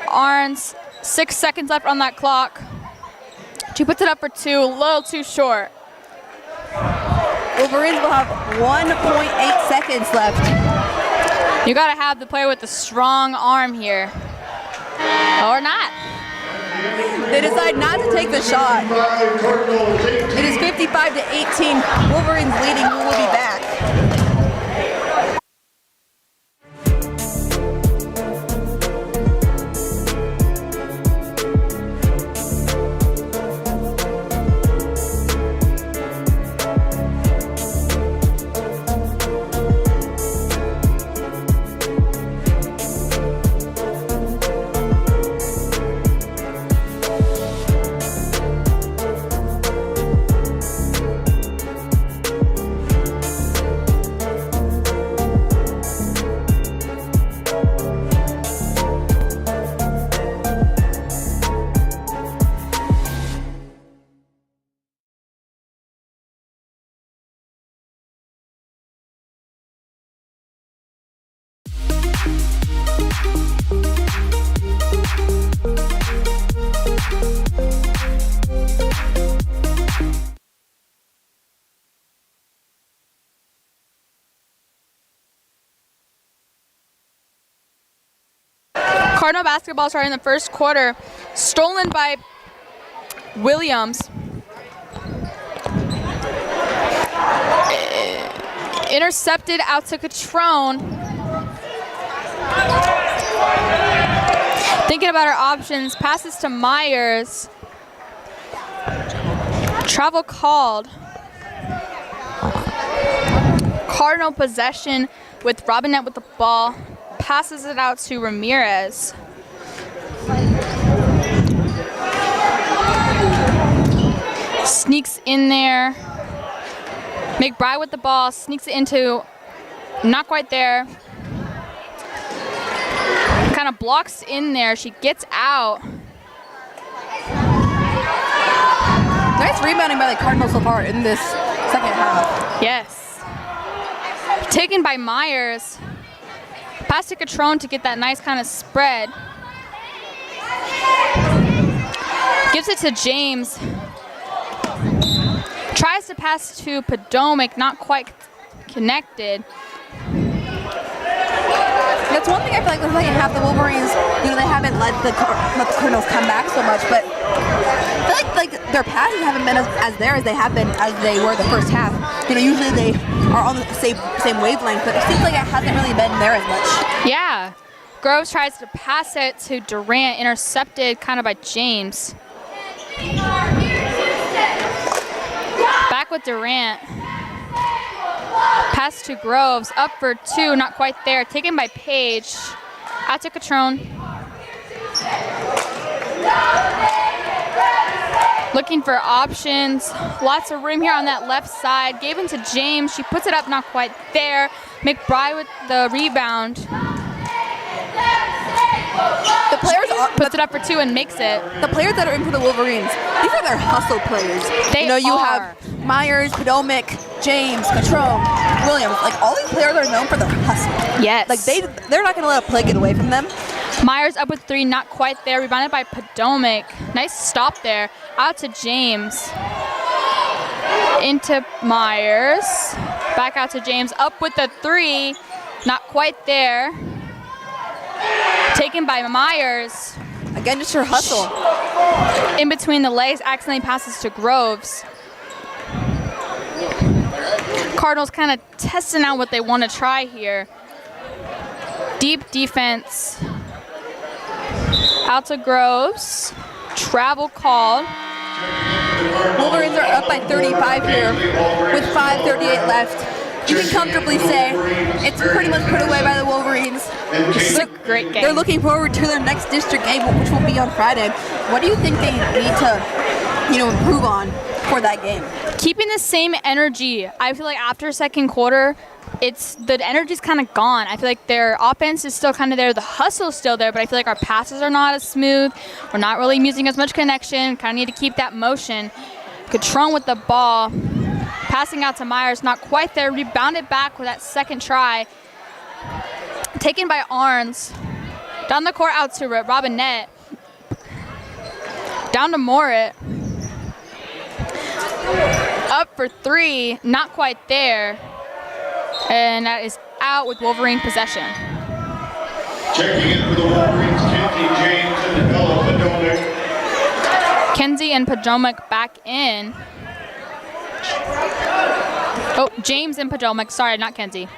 Arns, 6 seconds left on that clock. She puts it up for 2, a little too short. Wolverines will have 1.8 seconds left. You gotta have the player with the strong arm here. Or not. They decide not to take the shot. It is 55-18. Wolverines leading. We will be back. Cardinal basketball starting in the first quarter. Stolen by Williams. Intercepted out to Catrone. Thinking about her options. Passes to Myers. Travel called. Cardinal possession with Robinette with the ball. Passes it out to Ramirez. Sneaks in there. McBride with the ball, sneaks it into, not quite there. Kind of blocks in there. She gets out. Nice much rebounding by the Cardinals so far in this second half. Yes. Taken by Myers. Pass to Catrone to get that nice kind of spread. Gives it to James. Tries to pass to Podomek, not quite connected. That's one thing I feel like the second half, the Wolverines, you know, they haven't let the Cardinals come back so much, but I feel like their passes haven't been as there as they have been as they were the first half. You know, usually they are on the same wavelength, but it seems like it hasn't really been there as much. Yeah. Groves tries to pass it to Durant, intercepted kind of by James. Back with Durant. Pass to Groves, up for two, not quite there. Taken by Page. Out to Catrone. Looking for options. Lots of room here on that left side. Gave it to James. She puts it up, not quite there. McBride with the rebound. The players puts it up for two and makes it. The players that are in for the Wolverines, these are their hustle players. They you are. have Myers, Podomek, James, Catrone, Williams. Like, all these players are known for their hustle. Yes. Like, they're not going to let a play get away from them. Myers up with three, not quite there. Rebounded by Podomek. Nice stop there. Out to James. Into Myers. Back out to James. Up with the three. Not quite there. Taken by Myers. Again, just her hustle. In between the legs, accidentally passes to Groves. Cardinals kind of testing out what they want to try here. Deep defense. Out to Groves. Travel called. Wolverines are up by 35 here with 5:38 left. You can comfortably say it's pretty much put away by the Wolverines. This is a great game. They're looking forward to their next district game, which will be on Friday. What do you think they need to, improve on for that game? Keeping the same energy. I feel like after second quarter, the energy's kind of gone. I feel like their offense is still kind of there. The hustle's still there, but I feel like our passes are not as smooth. We're not really using as much connection. Kind of need to keep that motion. Catrone with the ball. Passing out to Myers, not quite there. Rebounded back with that second try. Taken by Arns. Down the court out to Robinette. Down to Morit. Up for three, not quite there. And that is out with Wolverine possession. Checking in for the Wolverines, Kenzie, James, and Ella Podomek. Kenzie and Podomek back in. Oh, James and Podomek. Sorry, not Kenzie.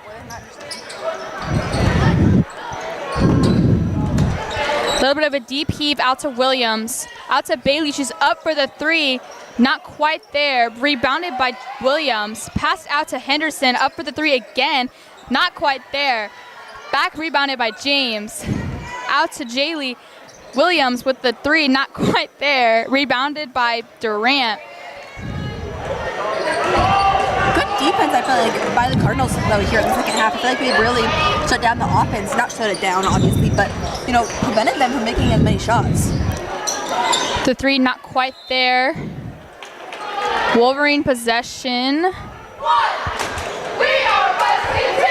A little bit of a deep heave out to Williams. Out to Bailey. She's up for the three. Not quite there. Rebounded by Williams. Passed out to Henderson. Up for the three again. Not quite there. Back rebounded by James. Out to Jaylee. Williams with the three. Not quite there. Rebounded by Durant. Good defense, I feel like, by the Cardinals though here in the second half. I feel like they really shut down the offense. Not shut it down, obviously, but, prevented them from making as many shots. The three not quite there. Wolverine possession.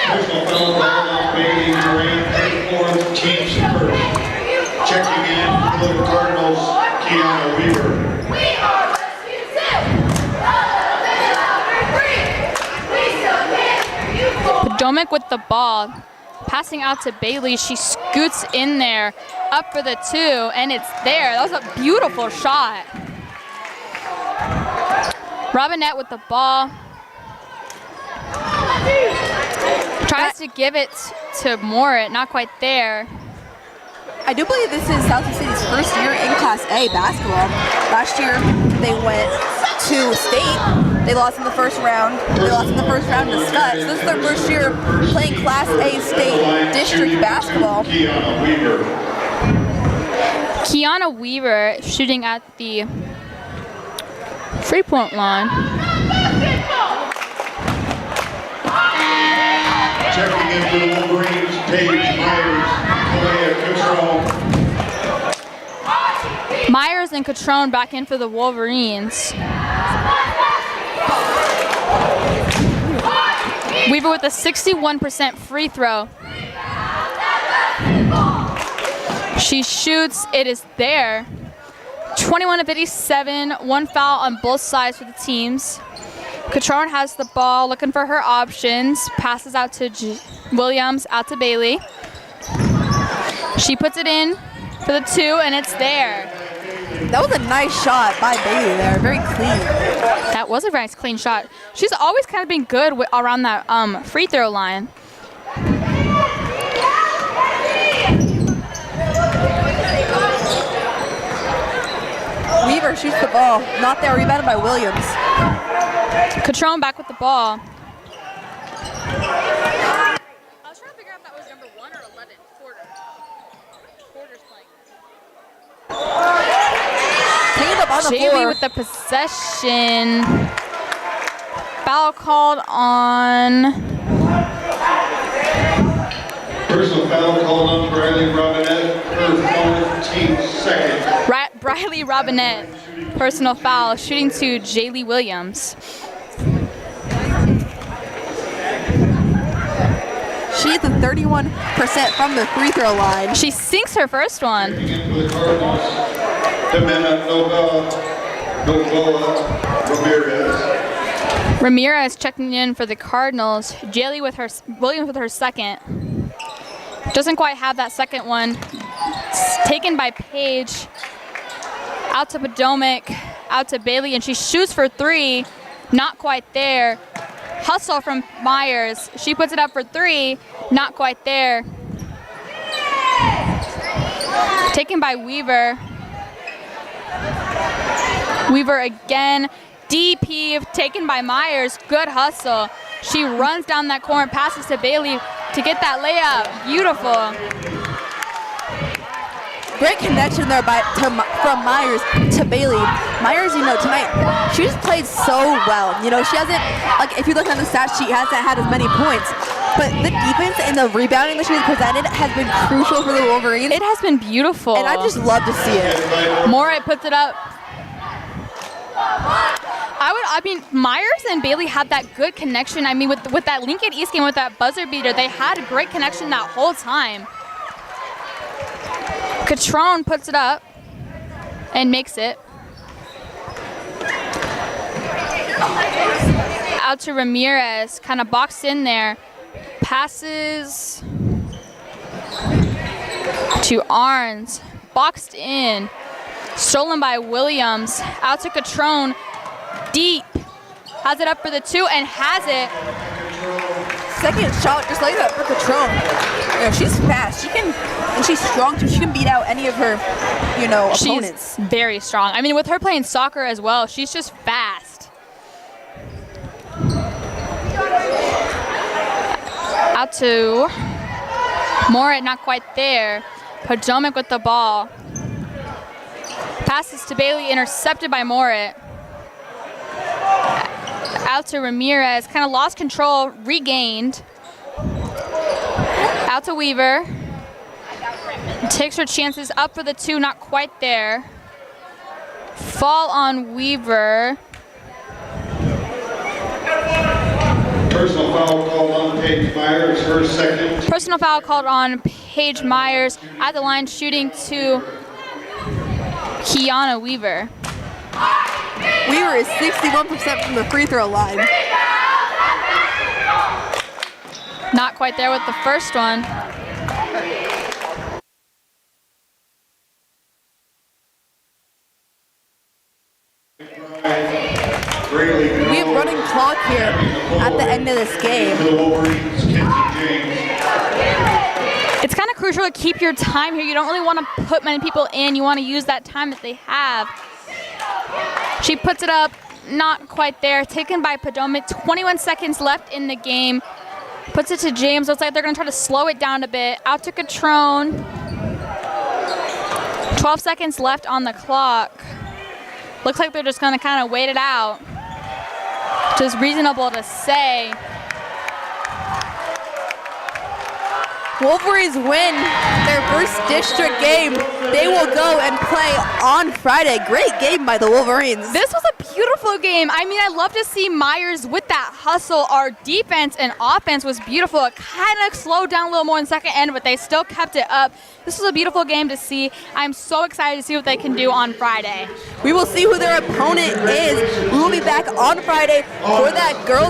Personal foul on Bailey Durant, 34th, team's first. Checking in for the Cardinals, Kiana Weaver. Podomek with the ball. Passing out to Bailey. She scoots in there. Up for the two, and it's there. That was a beautiful shot. Robinette with the ball. Tries to give it to Morit. Not quite there. I do believe this is Southeast City's first year in Class A basketball. Last year, they went to state. They lost in the first round. They lost in the first round to Scott. So this is their first year playing Class A state district basketball. Kiana Weaver shooting at the three-point line. Checking in for the Wolverines, Paige Myers, Kalea Catrone. Myers and Catrone back in for the Wolverines. Weaver with a 61% free throw. She shoots, it is there. 21 of 57, one foul on both sides for the teams. Catrone has the ball, looking for her options. Passes out to Williams, out to Bailey. She puts it in for the 2, and it's there. That was a nice shot by Bailey there, very clean. That was a nice clean shot. She's always kind of been good around that free throw line. Weaver shoots the ball, not there, rebounded by Williams. Catrone back with the ball. I was trying to figure out if that was number 1 or 11, Porter. Porter's playing. Taking it up on the Jamie floor. with the possession. Foul called on. Personal foul called on Briley Robinette, her 4th, team's 2nd. Briley Robinette, personal foul, shooting to Jaylee Williams. She hits a 31% from the free throw line. She sinks her first one. Into the Cardinals, Demena Novoa Ramirez. Ramirez checking in for the Cardinals. Williams with her second. Doesn't quite have that second one. It's taken by Paige. Out to Potomac, out to Bailey, and she shoots for 3. Not quite there. Hustle from Myers. She puts it up for 3. Not quite there. Taken by Weaver. Weaver again. Deep heave, taken by Myers. Good hustle. She runs down that corner, passes to Bailey to get that layup. Beautiful. Great connection there from Myers to Bailey. Myers, tonight, she just played so well. She hasn't, if you look at the stat sheet, hasn't had as many points. But the defense and the rebounding that she's presented has been crucial for the Wolverines. It has been beautiful. And I just love to see it. Moray puts it up. Myers and Bailey had that good connection. With that Lincoln East game, with that buzzer beater, they had a great connection that whole time. Catrone puts it up and makes it. Out to Ramirez, kind of boxed in there. Passes to Arns, boxed in. Stolen by Williams. Out to Catrone, deep. Has it up for the 2 and has it. Second shot, just like that for Catrone. She's fast. And she's strong too. She can beat out any of her, opponents. She's very strong. With her playing soccer as well, she's just fast. Out to Morat, not quite there. Potomac with the ball. Passes to Bailey, intercepted by Morat. Out to Ramirez, kind of lost control, regained. Out to Weaver. Takes her chances, up for the 2, not quite there. Fall on Weaver. Personal foul called on Paige Myers, her 2nd. Personal foul called on Paige Myers at the line, shooting to Kiana Weaver. Weaver is 61% from the free throw line. Not quite there with the first one. We have running clock here at the end of this game. It's kind of crucial to keep your time here. You don't really want to put many people in. You want to use that time that they have. She puts it up, not quite there. Taken by Potomac. 21 seconds left in the game. Puts it to James. Looks like they're going to try to slow it down a bit. Out to Catrone. 12 seconds left on the clock. Looks like they're just going to kind of wait it out. Which is reasonable to say. Wolverines win their first district game. They will go and play on Friday. Great game by the Wolverines. This was a beautiful game. I mean, I love to see Myers with that hustle. Our defense and offense was beautiful. It kind of slowed down a little more in the second end, but they still kept it up. This was a beautiful game to see. I'm so excited to see what they can do on Friday. We will see who their opponent is. We will be back on Friday for that girls